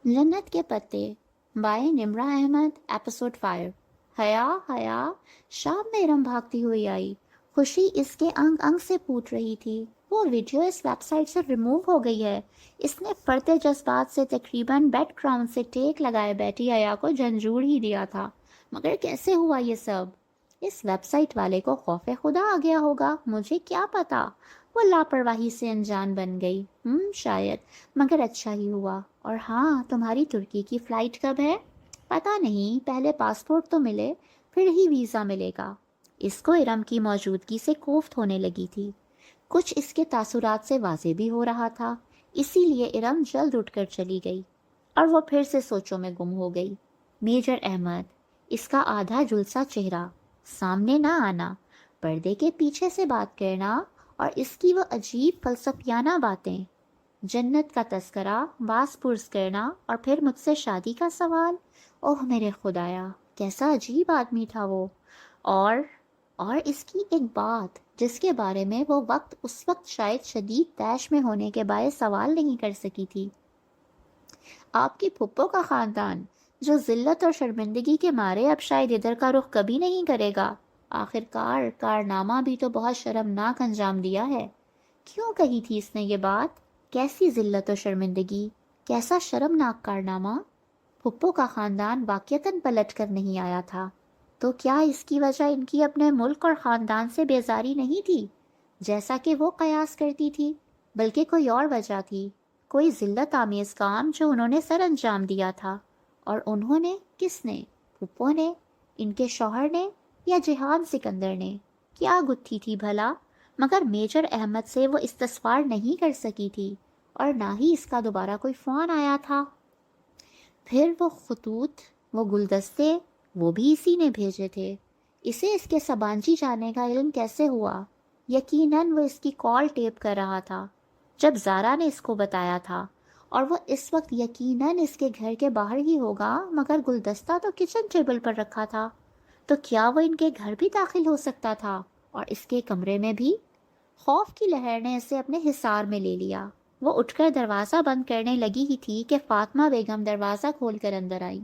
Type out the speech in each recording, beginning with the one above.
जन्नत के पत्ते बाय निम्रा अहमद एपिसोड 5। हया हया शाम में इरम भागती हुई आई। खुशी इसके अंग अंग से पूछ रही थी। वो वीडियो इस वेबसाइट से रिमूव हो गई है। इसने फरते जज्बात से तकरीबन बेड ग्राउंड से टेक लगाए बैठी हया को झंझोड़ ही दिया था। मगर कैसे हुआ ये सब? इस वेबसाइट वाले को खौफे खुदा आ गया होगा, मुझे क्या पता। वो लापरवाही से अनजान बन गई। शायद। मगर अच्छा ही हुआ। और हाँ, तुम्हारी तुर्की की फ़्लाइट कब है? पता नहीं, पहले पासपोर्ट तो मिले, फिर ही वीज़ा मिलेगा। इसको इरम की मौजूदगी से कोफ्त होने लगी थी। कुछ इसके तासुरात से वाज़े भी हो रहा था। इसीलिए इरम जल्द उठकर चली गई और वो फिर से सोचों में गुम हो गई। मेजर अहमद, इसका आधा झुलसा चेहरा, सामने ना आना, पर्दे के पीछे से बात करना, और इसकी वो अजीब फलसफियाना बातें, जन्नत का तस्करा, बास पुरस करना, और फिर मुझसे शादी का सवाल। ओह मेरे खुदाया, कैसा अजीब आदमी था वो। और और इसकी एक बात जिसके बारे में वो उस वक्त शायद शदीद तैश में होने के बायस सवाल नहीं कर सकी थी। आपकी फुप्पो का खानदान, जो जिल्लत और शर्मिंदगी के मारे अब शायद इधर का रुख कभी नहीं करेगा। आखिरकार कारनामा भी तो बहुत शर्मनाक अंजाम दिया है। क्यों कही थी इसने ये बात? कैसी जिल्लत और शर्मिंदगी, कैसा शर्मनाक कारनामा? फुप्पो का खानदान वाक़यतन पलट कर नहीं आया था। तो क्या इसकी वजह इनकी अपने मुल्क और ख़ानदान से बेजारी नहीं थी, जैसा कि वो कयास करती थी, बल्कि कोई और वजह थी, कोई ज़िल्लत आमेज़ काम जो उन्होंने सर अंजाम दिया था। और उन्होंने किसने? फुप्पो ने, इनके शौहर ने, या जिहान सिकंदर ने? क्या गुत्थी थी भला? मगर मेजर अहमद से वो इस्तिस्वार नहीं कर सकी थी, और ना ही इसका दोबारा कोई फ़ोन आया था। फिर वो खतूत, वो गुलदस्ते, वो भी इसी ने भेजे थे। इसे इसके सबांजी जाने का इल्म कैसे हुआ? यकीनन वो इसकी कॉल टेप कर रहा था जब ज़ारा ने इसको बताया था, और वो इस वक्त यकीनन इसके घर के बाहर ही होगा। मगर गुलदस्ता तो किचन टेबल पर रखा था। तो क्या वो इनके घर भी दाखिल हो सकता था, और इसके कमरे में भी? खौफ की लहर ने इसे अपने हिसार में ले लिया। वो उठकर दरवाज़ा बंद करने लगी ही थी कि फातिमा बेगम दरवाज़ा खोलकर अंदर आई।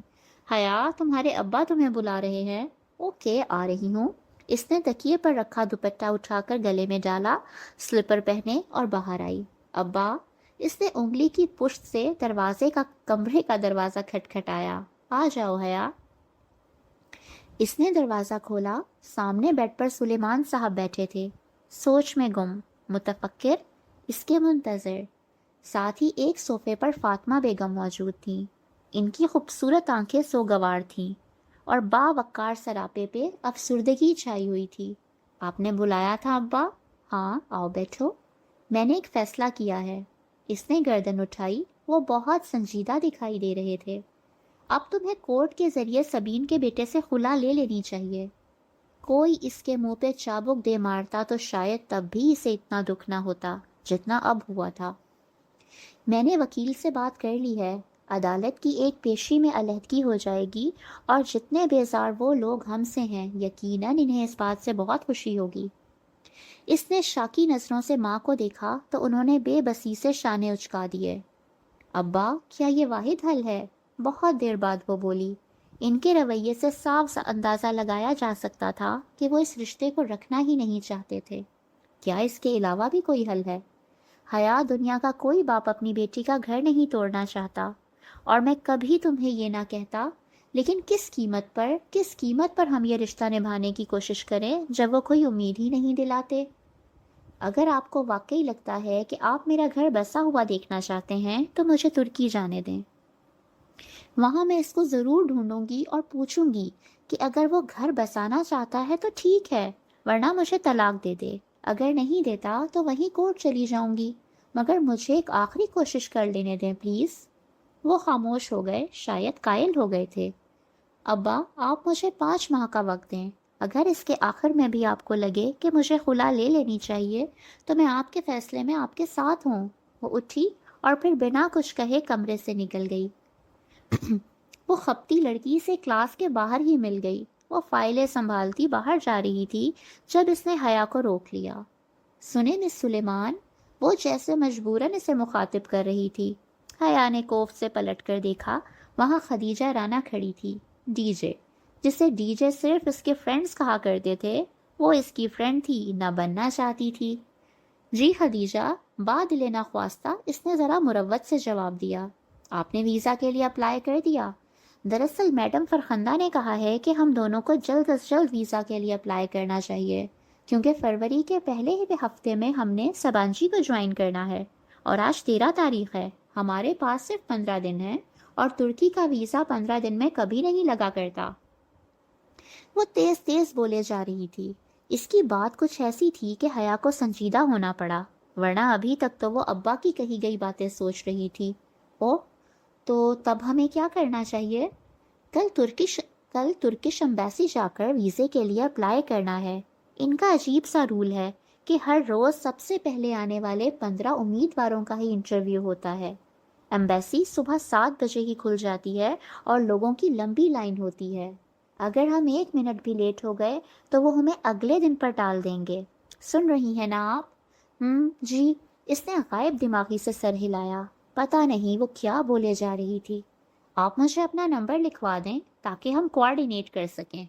हया, तुम्हारे अब्बा तुम्हें बुला रहे हैं। ओके, आ रही हूँ। इसने तकिए पर रखा दुपट्टा उठाकर गले में डाला, स्लीपर पहने और बाहर आई। अब्बा, इसने उंगली की पुश्त से दरवाजे का कमरे का दरवाज़ा खटखटाया। आ जाओ हया। इसने दरवाज़ा खोला। सामने बेड पर सुलेमान साहब बैठे थे, सोच में गुम, मुतफक्किर, इसके मुंतज़िर। साथ ही एक सोफ़े पर फातिमा बेगम मौजूद थीं। इनकी खूबसूरत आंखें सोगवार थीं और बावक्कार सरापे पे अफसुर्दगी छाई हुई थी। आपने बुलाया था अब्बा? हाँ, आओ बैठो। मैंने एक फ़ैसला किया है। इसने गर्दन उठाई। वो बहुत संजीदा दिखाई दे रहे थे। अब तुम्हें कोर्ट के ज़रिए सबीन के बेटे से खुला ले लेनी चाहिए। कोई इसके मुंह पे चाबुक दे मारता तो शायद तब भी इसे इतना दुख ना होता जितना अब हुआ था। मैंने वकील से बात कर ली है। अदालत की एक पेशी में अलहदगी हो जाएगी, और जितने बेजार वो लोग हमसे हैं, यकीनन इन्हें इस बात से बहुत खुशी होगी। इसने शाकी नज़रों से माँ को देखा तो उन्होंने बेबसी से शाने उचका दिए। अब्बा, क्या ये वाहिद हल है? बहुत देर बाद वो बोली। इनके रवैये से साफ सा अंदाज़ा लगाया जा सकता था कि वो इस रिश्ते को रखना ही नहीं चाहते थे। क्या इसके अलावा भी कोई हल है? हया, दुनिया का कोई बाप अपनी बेटी का घर नहीं तोड़ना चाहता, और मैं कभी तुम्हें ये ना कहता, लेकिन किस कीमत पर हम ये रिश्ता निभाने की कोशिश करें जब वो कोई उम्मीद ही नहीं दिलाते? अगर आपको वाकई लगता है कि आप मेरा घर बसा हुआ देखना चाहते हैं तो मुझे तुर्की जाने दें। वहाँ मैं इसको ज़रूर ढूंढूंगी और पूछूंगी कि अगर वो घर बसाना चाहता है तो ठीक है, वरना मुझे तलाक दे दे। अगर नहीं देता तो वहीं कोर्ट चली जाऊंगी। मगर मुझे एक आखिरी कोशिश कर लेने दें प्लीज़। वो खामोश हो गए, शायद कायल हो गए थे। अब्बा, आप मुझे 5 माह का वक्त दें। अगर इसके आखिर में भी आपको लगे कि मुझे खुला ले लेनी चाहिए, तो मैं आपके फ़ैसले में आपके साथ हूँ। वो उठी और फिर बिना कुछ कहे कमरे से निकल गई। वो खपती लड़की से क्लास के बाहर ही मिल गई। वो फाइलें संभालती बाहर जा रही थी जब इसने हया को रोक लिया। सुने मिस सुलेमान, वो जैसे मजबूरन इसे मुखातिब कर रही थी। حیا نے کوف سے پلٹ کر دیکھا. وہاں خدیجہ رانا کھڑی تھی. ڈی جے، جسے ڈی جے صرف اس کے فرینڈز کہا کرتے تھے، وہ اس کی فرینڈ تھی، نہ بننا چاہتی تھی. جی خدیجہ، بادل ناخواستہ اس نے ذرا مروت سے جواب دیا. آپ نے ویزا کے لیے اپلائی کر دیا؟ دراصل میڈم فرخندہ نے کہا ہے کہ ہم دونوں کو جلد از جلد ویزا کے لیے اپلائی کرنا چاہیے، کیونکہ فروری کے پہلے ہی ہفتے میں ہم نے سبانجی کو جوائن کرنا ہے، اور آج 13 تاریخ ہے. ہمارے پاس صرف 15 دن ہیں، اور ترکی کا ویزا 15 دن میں کبھی نہیں لگا کرتا. وہ تیز تیز بولے جا رہی تھی. اس کی بات کچھ ایسی تھی کہ حیا کو سنجیدہ ہونا پڑا، ورنہ ابھی تک تو وہ ابا کی کہی گئی باتیں سوچ رہی تھی. او، تو تب ہمیں کیا کرنا چاہیے؟ کل ترکش امبیسی جا کر ویزے کے لیے اپلائی کرنا ہے. ان کا عجیب سا رول ہے کہ ہر روز سب سے پہلے آنے والے 15 امیدواروں کا ہی انٹرویو ہوتا ہے. امبیسی صبح 7 بجے ہی کھل جاتی ہے اور لوگوں کی لمبی لائن ہوتی ہے. اگر ہم 1 منٹ بھی لیٹ ہو گئے تو وہ ہمیں اگلے دن پر ٹال دیں گے. سن رہی ہیں نا آپ؟ جی. اس نے غائب دماغی سے سر ہلایا. پتہ نہیں وہ کیا بولے جا رہی تھی. آپ مجھے اپنا نمبر لکھوا دیں تاکہ ہم کوآرڈینیٹ کر سکیں.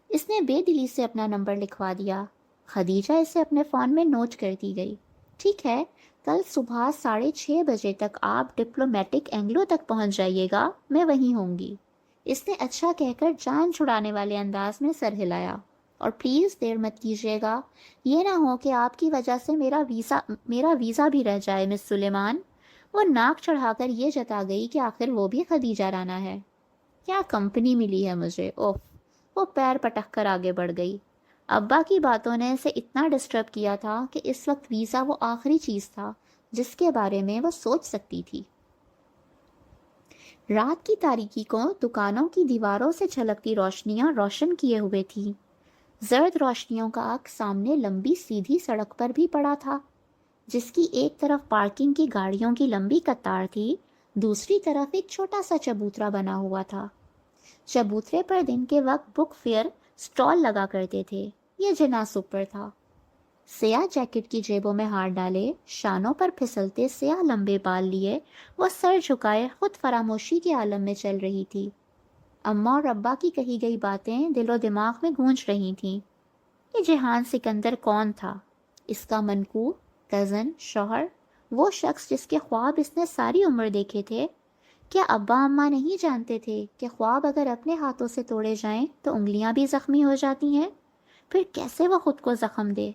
اس نے بے دلی سے اپنا نمبر لکھوا دیا. خدیجہ اسے اپنے فون میں نوٹ کرتی گئی. ٹھیک ہے، کل صبح 6:30 بجے تک آپ ڈپلومیٹک اینگلو تک پہنچ جائیے گا، میں وہیں ہوں گی. اس نے اچھا کہہ کر جان چھڑانے والے انداز میں سر ہلایا. اور پلیز دیر مت کیجیے گا، یہ نہ ہو کہ آپ کی وجہ سے میرا ویزا بھی رہ جائے مس سلیمان. وہ ناک چڑھا کر یہ جتا گئی کہ آخر وہ بھی خدیجہ رانا ہے. کیا کمپنی ملی ہے مجھے، اوف. وہ پیر پٹک کر آگے بڑھ گئی. ابا کی باتوں نے اسے اتنا ڈسٹرب کیا تھا کہ اس وقت ویزا وہ آخری چیز تھا جس کے بارے میں وہ سوچ سکتی تھی. رات کی تاریکی کو دکانوں کی دیواروں سے جھلکتی روشنیاں روشن کیے ہوئے تھیں. زرد روشنیوں کا عکس سامنے لمبی سیدھی سڑک پر بھی پڑا تھا، جس کی ایک طرف پارکنگ کی گاڑیوں کی لمبی قطار تھی، دوسری طرف ایک چھوٹا سا چبوترا بنا ہوا تھا. چبوترے پر دن کے وقت بک فیئر سٹال لگا کرتے تھے. یہ جناسب پر تھا. سیاہ جیکٹ کی جیبوں میں ہاتھ ڈالے، شانوں پر پھسلتے سیاہ لمبے بال لیے، وہ سر جھکائے خود فراموشی کے عالم میں چل رہی تھی. اماں اور ابا کی کہی گئی باتیں دل و دماغ میں گونج رہی تھیں. یہ جہان سکندر کون تھا؟ اس کا منکو، کزن، شوہر، وہ شخص جس کے خواب اس نے ساری عمر دیکھے تھے. کیا ابا اماں نہیں جانتے تھے کہ خواب اگر اپنے ہاتھوں سے توڑے جائیں تو انگلیاں بھی زخمی ہو جاتی ہیں؟ پھر کیسے وہ خود کو زخم دے؟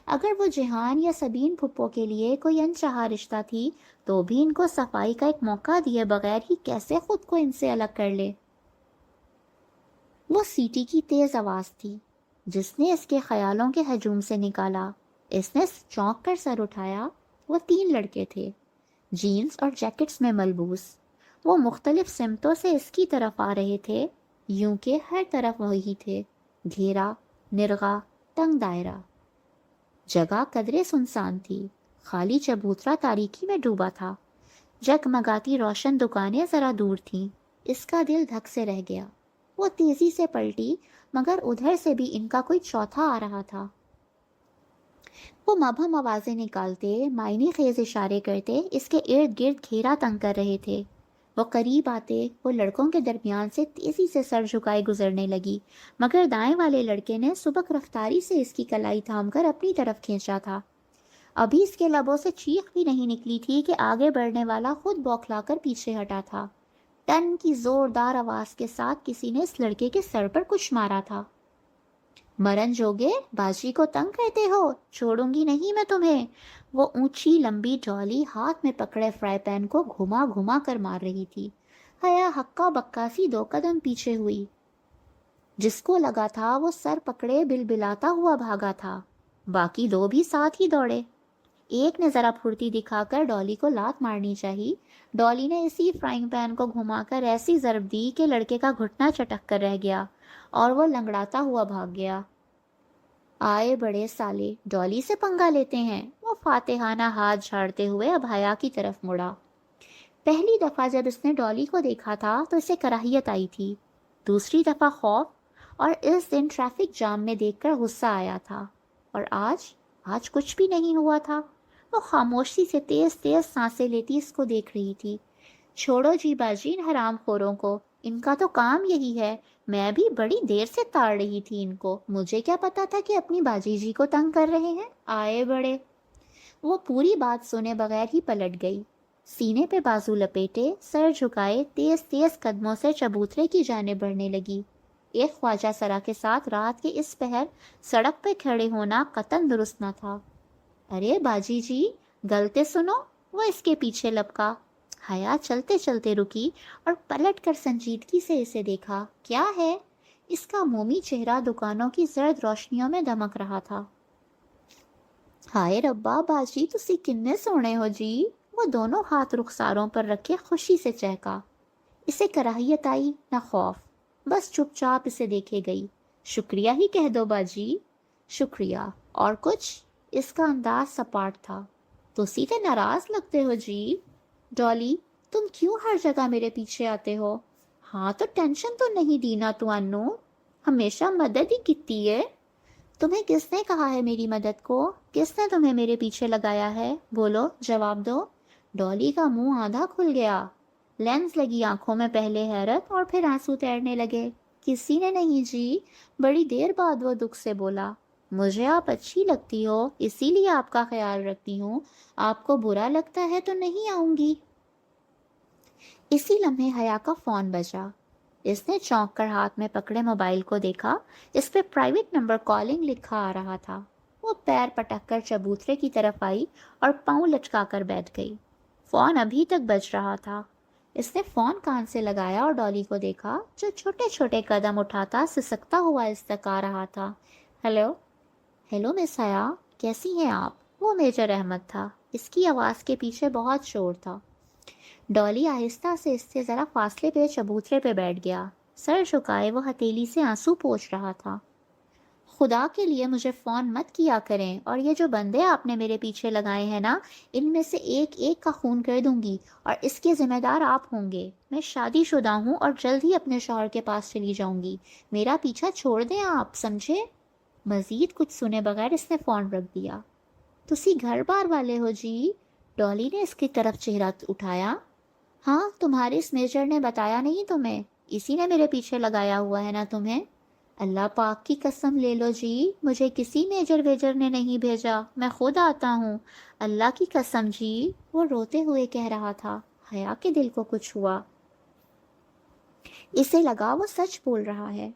اگر وہ جہان یا سبین پھپھو کے لیے کوئی انچاہا رشتہ تھی تو بھی ان کو صفائی کا ایک موقع دیے بغیر ہی کیسے خود کو ان سے الگ کر لے؟ وہ سیٹی کی تیز آواز تھی جس نے اس کے خیالوں کے ہجوم سے نکالا. اس نے چونک کر سر اٹھایا. وہ 3 لڑکے تھے، جینز اور جیکٹس میں ملبوس. وہ مختلف سمتوں سے اس کی طرف آ رہے تھے، یوں کہ ہر طرف وہی تھے، گھیرا، نرغا، تنگ دائرہ. جگہ قدرے سنسان تھی. خالی چبوترا تاریکی میں ڈوبا تھا. جگمگاتی روشن دکانیں ذرا دور تھیں. اس کا دل دھک سے رہ گیا. وہ تیزی سے پلٹی، مگر ادھر سے بھی ان کا کوئی چوتھا آ رہا تھا. وہ مبہم آوازیں نکالتے، معنی خیز اشارے کرتے اس کے ارد گرد گھیرا تنگ کر رہے تھے. وہ قریب آتے، وہ لڑکوں کے درمیان سے تیزی سے سر جھکائے گزرنے لگی، مگر دائیں والے لڑکے نے سبک رفتاری سے اس کی کلائی تھام کر اپنی طرف کھینچا تھا. ابھی اس کے لبوں سے چیخ بھی نہیں نکلی تھی کہ آگے بڑھنے والا خود بوکھلا کر پیچھے ہٹا تھا. ٹن کی زوردار آواز کے ساتھ کسی نے اس لڑکے کے سر پر کچھ مارا تھا. مرن جوگے، باجی کو تنگ کرتے ہو، چھوڑوں گی نہیں میں تمہیں. وہ اونچی لمبی ڈالی ہاتھ میں پکڑے فرائی پین کو گھما گھما کر مار رہی تھی. حیا ہکا بکا سی 2 قدم پیچھے ہوئی. جس کو لگا تھا وہ سر پکڑے بلبلاتا ہوا بھاگا تھا. باقی 2 بھی ساتھ ہی دوڑے. ایک نے ذرا پھرتی دکھا کر ڈالی کو لات مارنی چاہی. ڈالی نے اسی فرائنگ پین کو گھما کر ایسی ضرب دی کہ لڑکے کا گھٹنا چٹک کر رہ گیا اور وہ لنگڑاتا ہوا بھاگ گیا. آئے بڑے سالے، ڈالی سے پنگا لیتے ہیں. وہ فاتحانہ ہاتھ جھاڑتے ہوئے اب حیا کی طرف مڑا. پہلی دفعہ جب اس نے ڈالی کو دیکھا تھا تو اسے کراہیت آئی تھی، دوسری دفعہ خوف، اور اس دن ٹریفک جام میں دیکھ کر غصہ آیا تھا. اور آج کچھ بھی نہیں ہوا تھا. वो खामोशी से तेज तेज सांसें लेती इसको देख रही थी। छोड़ो जी बाजी इन हरामखोरों को, इनका तो काम यही है। मैं भी बड़ी देर से ताड़ रही थी इनको, मुझे क्या पता था कि अपनी बाजी जी को तंग कर रहे हैं। आए बड़े। वो पूरी बात सुने बगैर ही पलट गई। सीने पे बाजू लपेटे, सर झुकाए, तेज तेज कदमों से चबूतरे की जाने बढ़ने लगी। एक ख्वाजा सरा के साथ रात के इस पहर सड़क पे खड़े होना कतन दुरुस्त न था। अरे बाजी जी, गलते सुनो, वो इसके पीछे लपका। हया चलते चलते रुकी और पलट कर संजीदगी से इसे देखा। क्या है? इसका मोमी चेहरा दुकानों की जर्द रोशनियों में दमक रहा था। हाय रब्बा बाजी, तुसी किन्ने सोने हो जी। वो दोनों हाथ रुखसारों पर रखे खुशी से चहका। इसे कराहियत आई न खौफ, बस चुपचाप इसे देखे गई। शुक्रिया ही कह दो बाजी। शुक्रिया और कुछ? इसका अंदाज सपाट था। तुसी तो नाराज लगते हो जी। डॉली, तुम क्यों हर जगह मेरे पीछे आते हो? हाँ तो टेंशन तो नहीं दी ना तुआनू, हमेशा मदद ही किती है। तुम्हें किसने कहा है मेरी मदद को? किसने तुम्हें मेरे पीछे लगाया है? बोलो, जवाब दो। डॉली का मुंह आधा खुल गया। लेंस लगी आंखों में पहले हैरत और फिर आंसू तैरने लगे। किसी ने नहीं जी। बड़ी देर बाद वो दुख से बोला। मुझे आप अच्छी लगती हो, इसीलिए आपका ख्याल रखती हूँ। आपको बुरा लगता है तो नहीं आऊंगी। इसी लम्हे हया का फोन बजा। इसने चौंक कर हाथ में पकड़े मोबाइल को देखा। इस पे प्राइवेट नंबर कॉलिंग लिखा आ रहा था। वो पैर पटक कर चबूतरे की तरफ आई और पाँव लटका कर बैठ गई। फोन अभी तक बज रहा था। इसने फोन कान से लगाया और डॉली को देखा, जो छोटे छोटे कदम उठाता सिसकता हुआ इस तक आ रहा था। हेलो। हेलो मिस हया, कैसी हैं आप? वो मेजर अहमद था। इसकी आवाज़ के पीछे बहुत शोर था। डॉली आहिस्ता से इससे ज़रा फासले पे चबूतरे पे बैठ गया। सर झुकाए वो हथेली से आंसू पोंछ रहा था। खुदा के लिए मुझे फ़ोन मत किया करें, और ये जो बंदे आपने मेरे पीछे लगाए हैं ना, इनमें से एक एक का खून कर दूंगी और इसके ज़िम्मेदार आप होंगे। मैं शादीशुदा हूँ और जल्द ही अपने शौहर के पास चली जाऊंगी। मेरा पीछा छोड़ दें आप, समझे? मज़ीद कुछ सुने बगैर इसने फ़ोन रख दिया। तुसी घर बार वाले हो जी? डॉली ने इसकी तरफ चेहरा उठाया। हाँ, तुम्हारे इस मेजर ने बताया नहीं तुम्हें? इसी ने मेरे पीछे लगाया हुआ है ना तुम्हें? अल्लाह पाक की कसम ले लो जी, मुझे किसी मेजर वेजर ने नहीं भेजा, मैं खुद आता हूँ। अल्लाह की कसम जी। वो रोते हुए कह रहा था। हया के दिल को कुछ हुआ। इसे लगा वो सच बोल रहा है।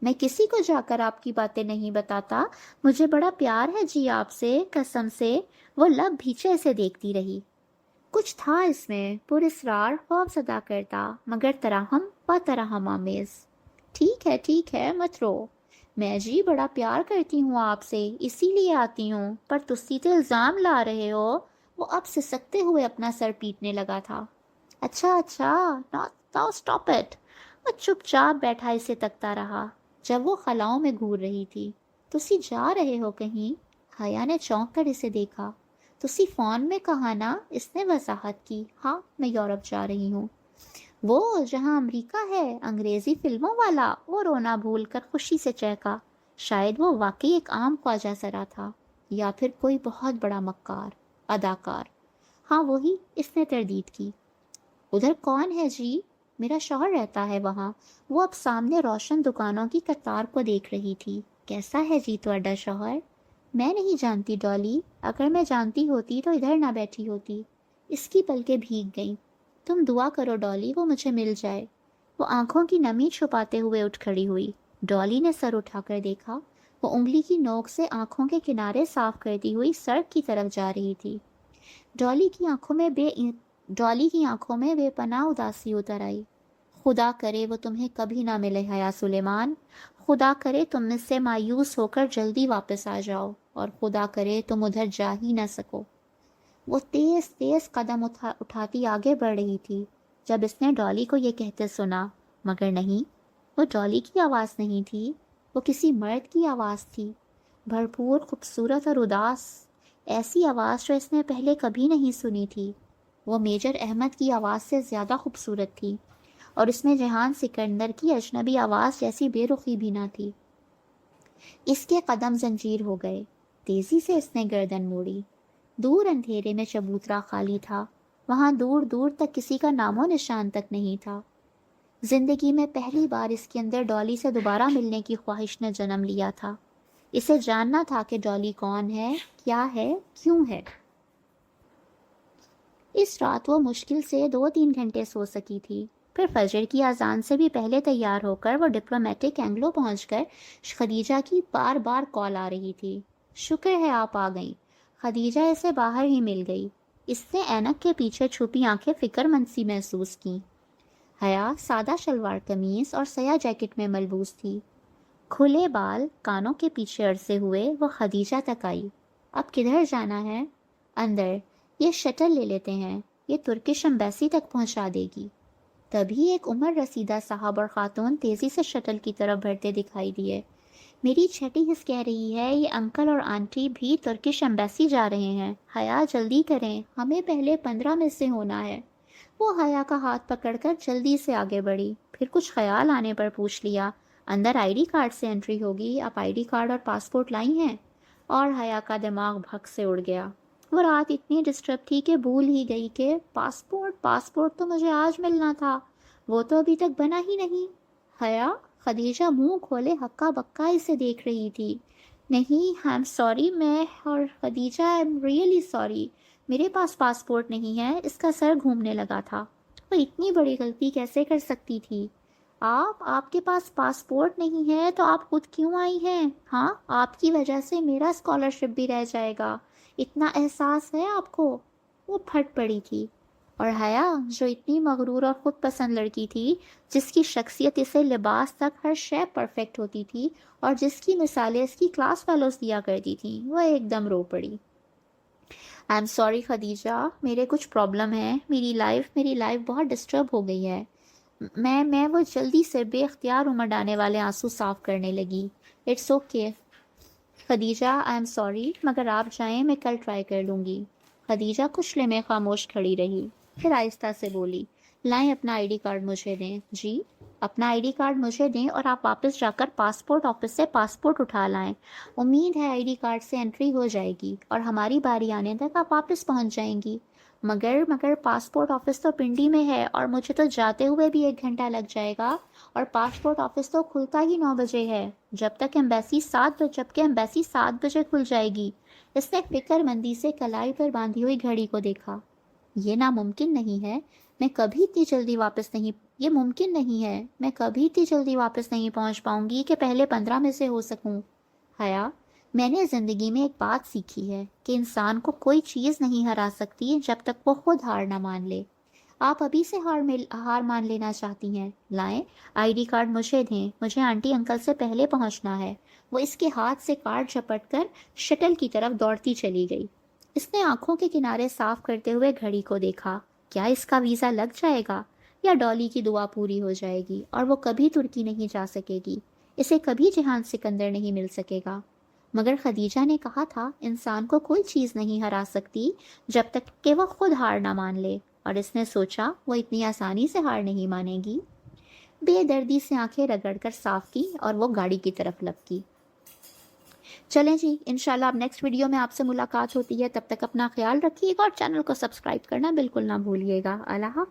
मैं किसी को जाकर आपकी बातें नहीं बताता। मुझे बड़ा प्यार है जी आपसे, कसम से। वो लब भीचे से देखती रही। कुछ था इसमें, पुरस्रार ख्वाब सदा करता, मगर तराहम व तराहम आमेज। ठीक है, मत रो। मैं जी बड़ा प्यार करती हूँ आपसे, इसीलिए आती हूँ, पर तुसी तो इल्ज़ाम ला रहे हो। वो अब सिसकते हुए अपना सर पीटने लगा था। अच्छा, नाउ स्टॉप इट। वो चुपचाप बैठा इसे तकता रहा जब वो खलाओं में घूर रही थी। तुसी जा रहे हो कहीं? हया ने चौंक कर इसे देखा। तुसी फोन में कहा ना? इसने वजाहत की। हाँ, मैं यूरोप जा रही हूँ। वो जहाँ अमेरिका है, अंग्रेजी फिल्मों वाला? वो रोना भूल कर खुशी से चहका। शायद वो वाकई एक आम ख्वाजा सरा था, या फिर कोई बहुत बड़ा मक्कार अदाकार। हाँ वही, इसने तरदीद की। उधर कौन है जी? मेरा शौहर रहता है वहाँ। वो अब सामने रोशन दुकानों की कतार को देख रही थी। कैसा है जी तुम्हारा शौहर? मैं नहीं जानती डॉली, अगर मैं जानती होती तो इधर ना बैठी होती। इसकी पलकें भीग गईं। तुम दुआ करो डॉली, वो मुझे मिल जाए। वो आंखों की नमी छुपाते हुए उठ खड़ी हुई। डॉली ने सर उठाकर देखा। वो उंगली की नोक से आंखों के किनारे साफ करती हुई सड़क की तरफ जा रही थी। डॉली की आंखों में बेपनाह उदासी उतर आई। खुदा करे वो तुम्हें कभी ना मिले हया सुलेमान। खुदा करे तुम इससे मायूस होकर जल्दी वापस आ जाओ, और खुदा करे तुम उधर जा ही ना सको। वो तेज तेज कदम उठाती आगे बढ़ रही थी जब इसने डॉली को ये कहते सुना, मगर नहीं, वो डॉली की आवाज़ नहीं थी। वो किसी मर्द की आवाज़ थी, भरपूर, खूबसूरत और उदास। ऐसी आवाज़ जो इसने पहले कभी नहीं सुनी थी। वो मेजर अहमद की आवाज़ से ज़्यादा खूबसूरत थी, और इसमें जहान सिकंदर की अजनबी आवाज़ जैसी बेरुखी भी ना थी। इसके कदम जंजीर हो गए। तेज़ी से इसने गर्दन मोड़ी। دور اندھیرے میں چبوترا خالی تھا، وہاں دور دور تک کسی کا نام و نشان تک نہیں تھا۔ زندگی میں پہلی بار اس کے اندر ڈالی سے دوبارہ ملنے کی خواہش نے جنم لیا تھا۔ اسے جاننا تھا کہ ڈالی کون ہے، کیا ہے، کیوں ہے۔ اس رات وہ مشکل سے 2-3 گھنٹے سو سکی تھی، پھر فجر کی اذان سے بھی پہلے تیار ہو کر وہ ڈپلومیٹک اینگلو پہنچ کر خدیجہ کی بار بار کال آ رہی تھی۔ شکر ہے آپ آ گئیں۔ خدیجہ اسے باہر ہی مل گئی۔ اس نے اینک کے پیچھے چھپی آنکھیں فکر مند سی محسوس کیں۔ حیا سادہ شلوار قمیص اور سیاہ جیکٹ میں ملبوس تھی۔ کھلے بال کانوں کے پیچھے عرصے ہوئے وہ خدیجہ تک آئی۔ اب کدھر جانا ہے؟ اندر، یہ شٹل لے لیتے ہیں، یہ ترکش امبیسی تک پہنچا دے گی۔ تبھی ایک عمر رسیدہ صاحب اور خاتون تیزی سے شٹل کی طرف بڑھتے دکھائی دیے۔ میری چھٹی حس کہہ رہی ہے یہ انکل اور آنٹی بھی ترکش امبیسی جا رہے ہیں۔ حیا جلدی کریں، ہمیں پہلے 15 میں سے ہونا ہے۔ وہ حیا کا ہاتھ پکڑ کر جلدی سے آگے بڑھی، پھر کچھ خیال آنے پر پوچھ لیا، اندر آئی ڈی کارڈ سے انٹری ہوگی، آپ آئی ڈی کارڈ اور پاسپورٹ لائی ہیں؟ اور حیا کا دماغ بھگ سے اڑ گیا۔ وہ رات اتنی ڈسٹرب تھی کہ بھول ہی گئی کہ پاسپورٹ تو مجھے آج ملنا تھا، وہ تو ابھی تک بنا ہی نہیں۔ حیا، خدیجہ منہ کھولے ہکا بکا اسے دیکھ رہی تھی۔ نہیں، آئی ایم سوری، میں اور Khadija I am really sorry, میرے پاس پاسپورٹ نہیں ہے۔ اس کا سر گھومنے لگا تھا۔ وہ اتنی بڑی غلطی کیسے کر سکتی تھی؟ آپ کے پاس پاسپورٹ نہیں ہے تو آپ خود کیوں آئی ہیں؟ ہاں، آپ کی وجہ سے میرا اسکالرشپ بھی رہ جائے گا، اتنا احساس ہے آپ کو؟ وہ پھٹ پڑی تھی۔ اور حیا جو اتنی مغرور اور خود پسند لڑکی تھی، جس کی شخصیت اسے لباس تک ہر شے پرفیکٹ ہوتی تھی اور جس کی مثالیں اس کی کلاس فیلوز دیا کرتی تھیں، وہ ایک دم رو پڑی۔ آئی ایم سوری خدیجہ، میرے کچھ پرابلم ہیں، میری لائف بہت ڈسٹرب ہو گئی ہے۔ میں وہ جلدی سے بے اختیار امڑ آنے والے آنسو صاف کرنے لگی۔ It's okay Khadija, I am sorry, مگر آپ جائیں، میں کل ٹرائی کر لوں گی۔ خدیجہ کچھ لمحے خاموش کھڑی رہی، پھر آہستہ سے بولی، لائیں اپنا آئی ڈی کارڈ مجھے دیں۔ جی؟ اپنا آئی ڈی کارڈ مجھے دیں اور آپ واپس جا کر پاسپورٹ آفس سے پاسپورٹ اٹھا لائیں۔ امید ہے آئی ڈی کارڈ سے انٹری ہو جائے گی اور ہماری باری آنے تک آپ واپس پہنچ جائیں گی۔ مگر پاسپورٹ آفس تو پنڈی میں ہے اور مجھے تو جاتے ہوئے بھی 1 گھنٹہ لگ جائے گا، اور پاسپورٹ آفس تو کھلتا ہی 9 بجے ہے، جبکہ ایمبیسی 7 بجے کھل جائے گی۔ اس نے فکر مندی سے کلائی پر باندھی ہوئی گھڑی کو دیکھا۔ یہ ناممکن نہیں ہے، میں کبھی اتنی جلدی واپس نہیں پہنچ پاؤں گی کہ پہلے 15 میں سے ہو سکوں۔ حیا، میں نے زندگی میں ایک بات سیکھی ہے کہ انسان کو کوئی چیز نہیں ہرا سکتی جب تک وہ خود ہار نہ مان لے۔ آپ ابھی سے ہار مان لینا چاہتی ہیں؟ لائیں، آئی ڈی کارڈ مجھے دیں، مجھے آنٹی انکل سے پہلے پہنچنا ہے۔ وہ اس کے ہاتھ سے کارڈ جھپٹ کر شٹل کی طرف دوڑتی چلی گئی۔ اس نے آنکھوں کے کنارے صاف کرتے ہوئے گھڑی کو دیکھا۔ کیا اس کا ویزا لگ جائے گا یا ڈالی کی دعا پوری ہو جائے گی اور وہ کبھی ترکی نہیں جا سکے گی، اسے کبھی جہان سکندر نہیں مل سکے گا؟ مگر خدیجہ نے کہا تھا انسان کو کوئی چیز نہیں ہرا سکتی جب تک کہ وہ خود ہار نہ مان لے، اور اس نے سوچا وہ اتنی آسانی سے ہار نہیں مانے گی۔ بے دردی سے آنکھیں رگڑ کر صاف کی اور وہ گاڑی کی طرف لپکی۔ چلیں جی، انشاءاللہ اب نیکسٹ ویڈیو میں آپ سے ملاقات ہوتی ہے، تب تک اپنا خیال رکھیے گا اور چینل کو سبسکرائب کرنا بالکل نہ بھولیے گا۔ اللہ حافظ۔